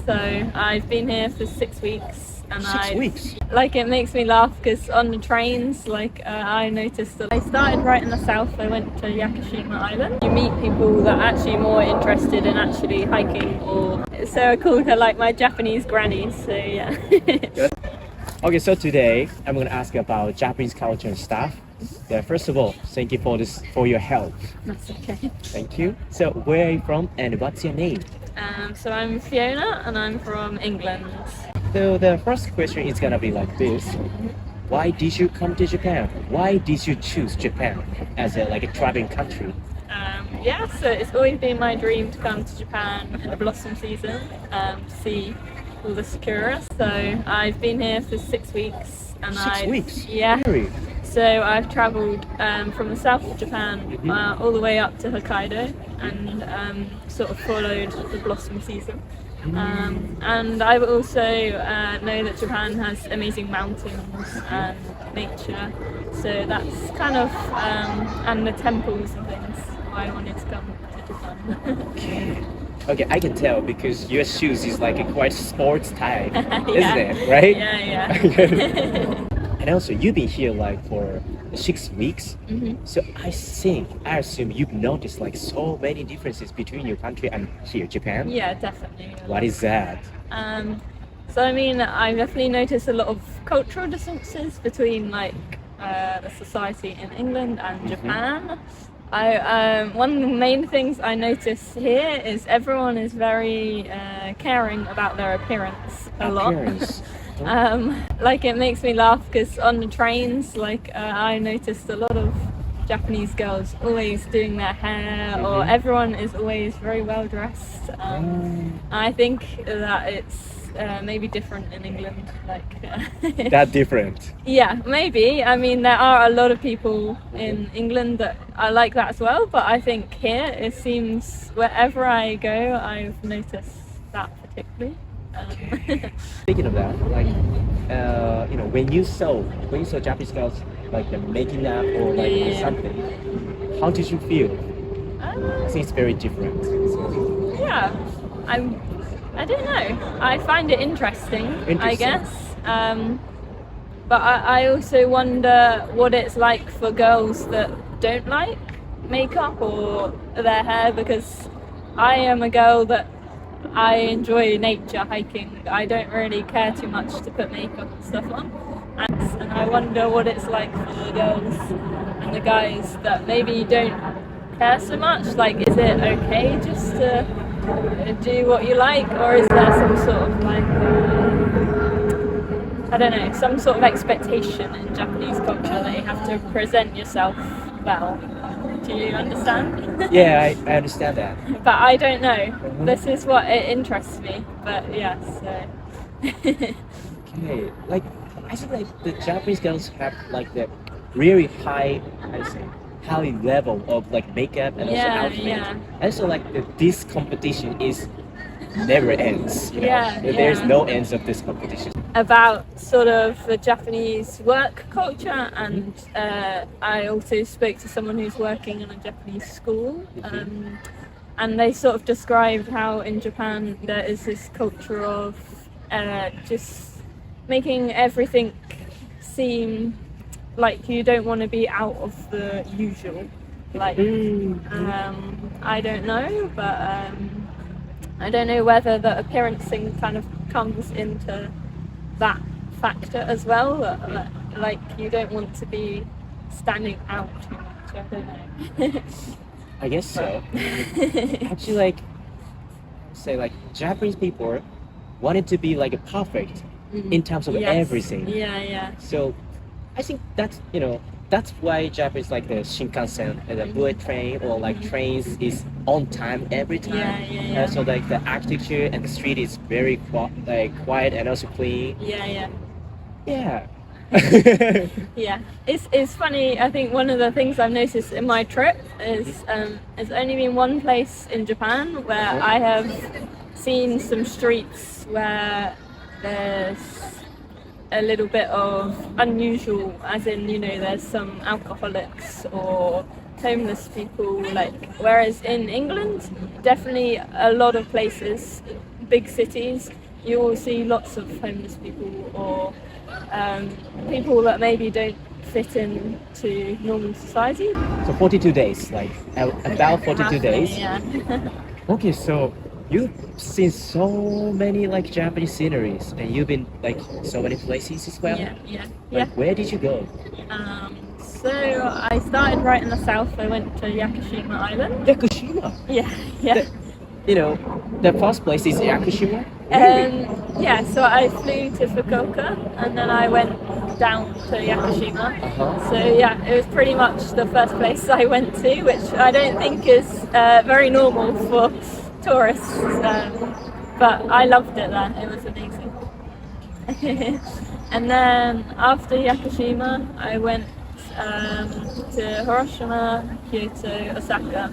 So I've been here for 6 weeks, and 6 weeks. Like, it makes me laugh because on the trains, I noticed that I started right in the south. I went to Yakushima Island. You meet people that are actually more interested in actually hiking, or so I called her like my Japanese granny. So yeah. Okay, so today I'm going to ask you about Japanese culture and stuff. Yeah, first of all, thank you for your help. That's okay. Thank you. So where are you from and what's your name? So I'm Fiona and I'm from England. So the first question is gonna be like this. Why did you come to Japan? Why did you choose Japan as a traveling country? So it's always been my dream to come to Japan in the blossom season, to see all the sakura. So I've been here for 6 weeks. And 6 weeks? Yeah. Really? So I've travelled from the south of Japan all the way up to Hokkaido, and sort of followed the blossom season. And I also know that Japan has amazing mountains and nature, so that's kind of and the temples and things why I wanted to come to Japan. Okay, I can tell because your shoes is like a quite sports type, Yeah. isn't it? Right? Yeah. And also, you've been here for 6 weeks, so I assume you've noticed so many differences between your country and here, Japan. Yeah, definitely. What is that? So I mean, I definitely noticed a lot of cultural differences between the society in England and Japan. One of the main things I notice here is everyone is very caring about their appearance a lot. It makes me laugh because on the trains, I noticed a lot of Japanese girls always doing their hair, or everyone is always very well dressed. I think that it's maybe different in England. That different? Yeah, maybe. I mean, there are a lot of people in England that are like that as well, but I think here it seems wherever I go, I've noticed that particularly. Speaking of that, when you saw Japanese girls they're making up or something, how did you feel? I think it's very different. Yeah, I don't know. I find it interesting. I guess. But I also wonder what it's like for girls that don't like makeup or their hair, because I am a girl that I enjoy nature, hiking. I don't really care too much to put makeup and stuff on. And I wonder what it's like for the girls and the guys that maybe don't care so much. Is it okay just to do what you like, or is there some sort of I don't know, some sort of expectation in Japanese culture that you have to present yourself well? Do you understand? Yeah, I understand that. But I don't know. This is what it interests me. But yeah, so. Okay, I think the Japanese girls have the really high level of makeup and also outfit. Yeah. And so this competition is never ends. There's no ends of this competition. About sort of the Japanese work culture, and I also spoke to someone who's working in a Japanese school, and they sort of described how in Japan there is this culture of just making everything seem like you don't want to be out of the usual. I don't know, but I don't know whether the appearance thing kind of comes into that factor as well, that you don't want to be standing out too much. I don't know. I guess so. Actually, Japanese people wanted to be perfect in terms of everything. Yeah. So I think that's why Japan's the Shinkansen and the bullet train or trains is on time every time. Yeah. So the architecture and the street is very quiet and also clean. Yeah. Yeah. Yeah, it's funny. I think one of the things I've noticed in my trip is there's only been one place in Japan where I have seen some streets where there's a little bit of unusual, as in there's some alcoholics or homeless people, whereas in England definitely a lot of places, big cities, you will see lots of homeless people or people that maybe don't fit into normal society. So 42 days, like about 42 days. Yeah. Okay, so you've seen so many like Japanese sceneries, and you've been like so many places as well. Yeah. Where did you go? So I started right in the south. I went to Yakushima Island. Yakushima. Yeah. The first place is Yakushima. Yeah, so I flew to Fukuoka and then I went down to Yakushima. So yeah, it was pretty much the first place I went to, which I don't think is very normal for tourists. But I loved it there. It was amazing. And then after Yakushima, I went to Hiroshima, Kyoto, Osaka.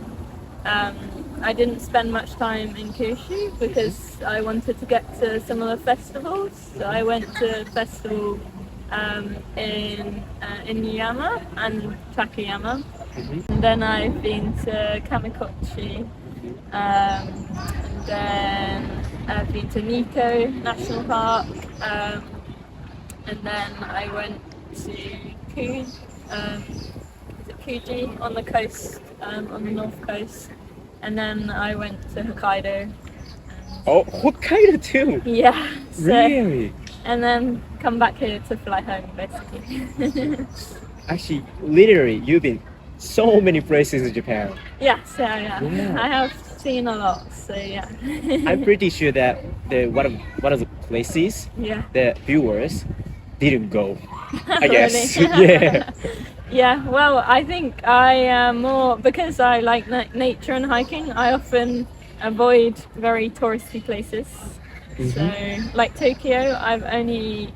I didn't spend much time in Kyushu because I wanted to get to similar festivals. So I went to a festival in Inuyama and Takayama. And then I've been to Kamikochi. And then I've been to Nikko National Park. And then I went to Fuji on the coast, on the north coast, and then I went to Hokkaido. Oh, Hokkaido too? Yeah. So, really? And then come back here to fly home, basically. Actually, literally, you've been so many places in Japan. Yes, yeah. I have seen a lot, so yeah. I'm pretty sure that one of the places the viewers didn't go. I guess. Yeah. Yeah, well, I think I am more, because I like nature and hiking, I often avoid very touristy places. So, like Tokyo, I've only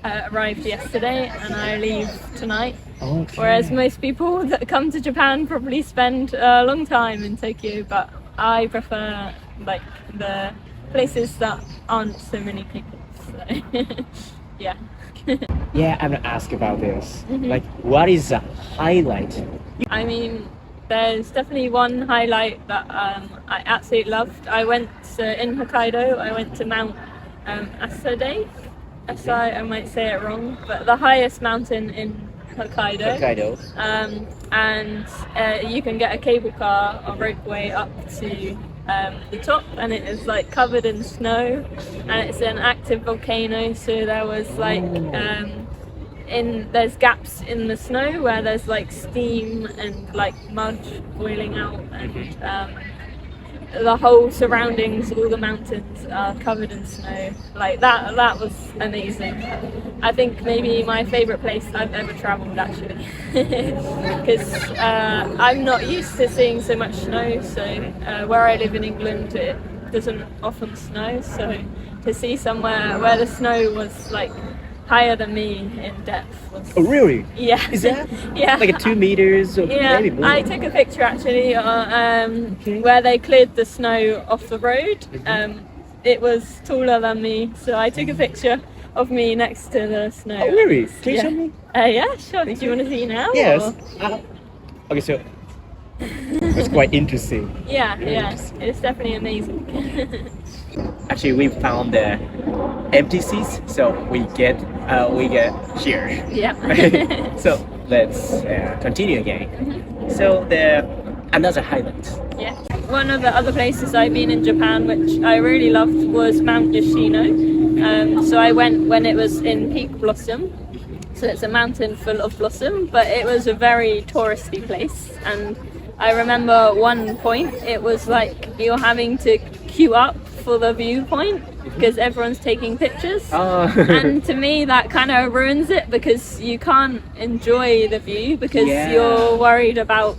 arrived yesterday and I leave tonight. Okay. Whereas most people that come to Japan probably spend a long time in Tokyo, but I prefer like the places that aren't so many people. So, yeah. Yeah, I'm gonna ask about this. Like, what is the highlight? I mean, there's definitely one highlight that I absolutely loved. I went in Hokkaido. I went to Mount Asade. I might say it wrong, but the highest mountain in Hokkaido. And you can get a cable car or ropeway up to the top, and it is like covered in snow, and it's an active volcano. So there was like there's gaps in the snow where there's like steam and like mud boiling out, and the whole surroundings, all the mountains are covered in snow. Like that was amazing. I think maybe my favorite place I've ever traveled, actually, because I'm not used to seeing so much snow. So where I live in England, it doesn't often snow. So to see somewhere where the snow was like higher than me in depth was... Oh, really? Yeah. Is that? Yeah. Like 2 meters or maybe more? I took a picture actually where they cleared the snow off the road. It was taller than me, so I took a picture of me next to the snow. Oh, really? Can you show me? Yeah, sure. Do you want to see now? Yes. Okay, so it's quite interesting. Yeah, it's definitely amazing. Actually, we found the empty seats, so we get here. Yeah. So let's continue again. So another highlight. Yeah. One of the other places I've been in Japan, which I really loved, was Mount Yoshino. So I went when it was in peak blossom. So it's a mountain full of blossom, but it was a very touristy place. And I remember one point, it was like you're having to queue up for the viewpoint because everyone's taking pictures. And to me that kind of ruins it, because you can't enjoy the view because you're worried about,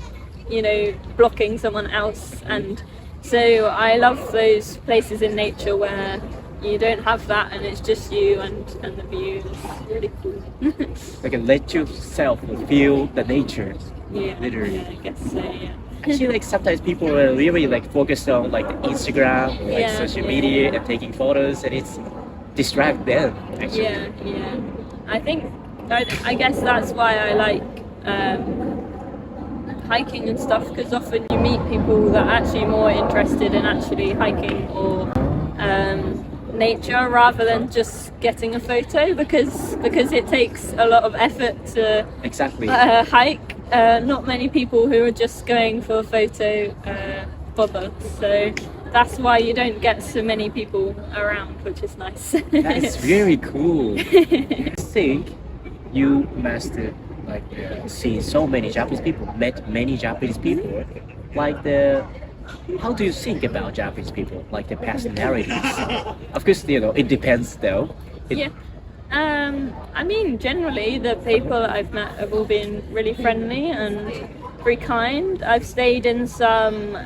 blocking someone else. And so I love those places in nature where you don't have that and it's just you and the view. It's really cool. Like let yourself feel the nature. Yeah, literally. Yeah, I guess so, yeah. Actually, like sometimes people are really like focused on like Instagram, or, like social media, and taking photos, and it's distract them. Actually. Yeah. I guess that's why I like hiking and stuff, because often you meet people that are actually more interested in actually hiking or nature rather than just getting a photo, because it takes a lot of effort to hike. Not many people who are just going for a photo bother, so that's why you don't get so many people around, which is nice. That's very cool. I think you must see so many Japanese people, met many Japanese people. How do you think about Japanese people, like their personalities? Of course, it depends though. I mean, generally the people I've met have all been really friendly and very kind. I've stayed in some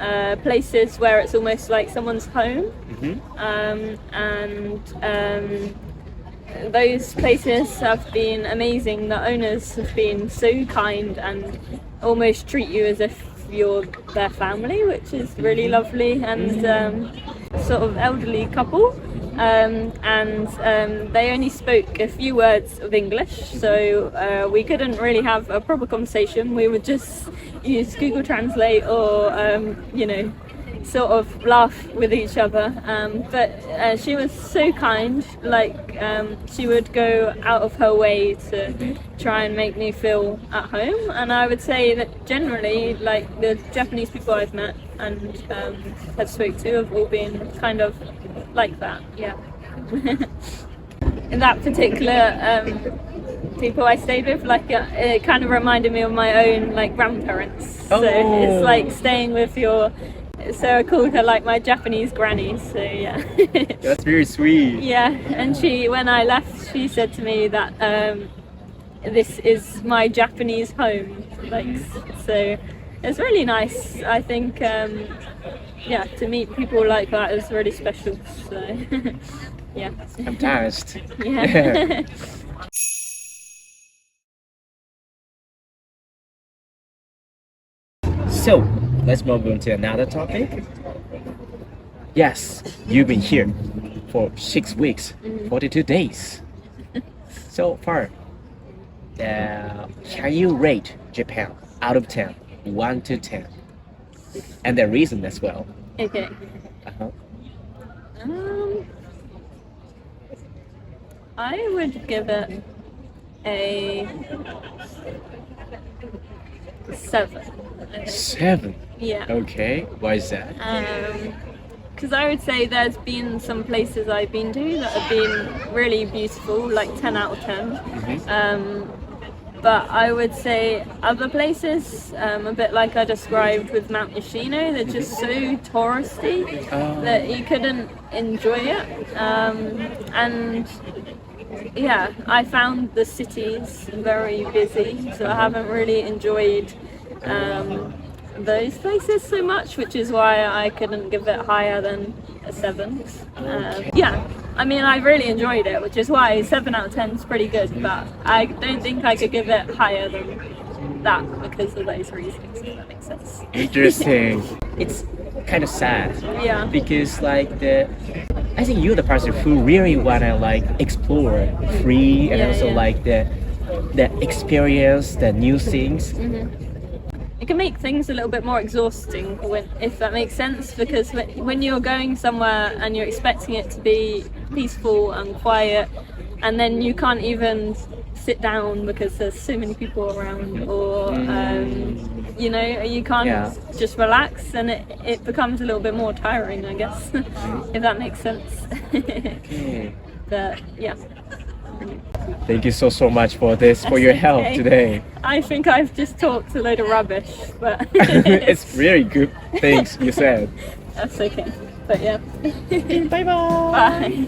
places where it's almost like someone's home, and those places have been amazing. The owners have been so kind and almost treat you as if you're their family, which is really lovely. And sort of elderly couple, and they only spoke a few words of English, so we couldn't really have a proper conversation. We would just use Google Translate or sort of laugh with each other, but she was so kind. She would go out of her way to try and make me feel at home, and I would say that generally, the Japanese people I've met and have spoke to have all been kind of like that. In that particular people I stayed with, it kind of reminded me of my own grandparents. So it's like staying with your. So I called her my Japanese granny. So yeah. That's very sweet. Yeah, and when I left, she said to me that this is my Japanese home. So it's really nice. I think to meet people like that is really special. So yeah. I'm touched. Yeah. So let's move on to another topic. Yes, you've been here for 6 weeks, 42 days. So far, can you rate Japan out of 10, 1 to 10? And the reason as well. Okay. I would give it a 7. 7? Yeah. Okay, why is that? Because I would say there's been some places I've been to that have been really beautiful, 10 out of 10. But I would say other places, a bit like I described with Mount Yoshino, they're just so touristy that you couldn't enjoy it. And yeah, I found the cities very busy, so I haven't really enjoyed those places so much, which is why I couldn't give it higher than a 7. Yeah, I mean, I really enjoyed it, which is why 7 out of 10 is pretty good, but I don't think I could give it higher than that because of those reasons, if that makes sense. Interesting. It's kind of sad. Yeah. Because I think you're the person who really wanna explore free and the experience, the new things. It can make things a little bit more exhausting, if that makes sense, because when you're going somewhere and you're expecting it to be peaceful and quiet, and then you can't even sit down because there's so many people around, or you can't just relax, and it becomes a little bit more tiring, I guess. If that makes sense. But yeah. Thank you so much for this, for your help today. I think I've just talked a load of rubbish, but it's really good things you said. That's okay. But yeah. Bye bye. Bye.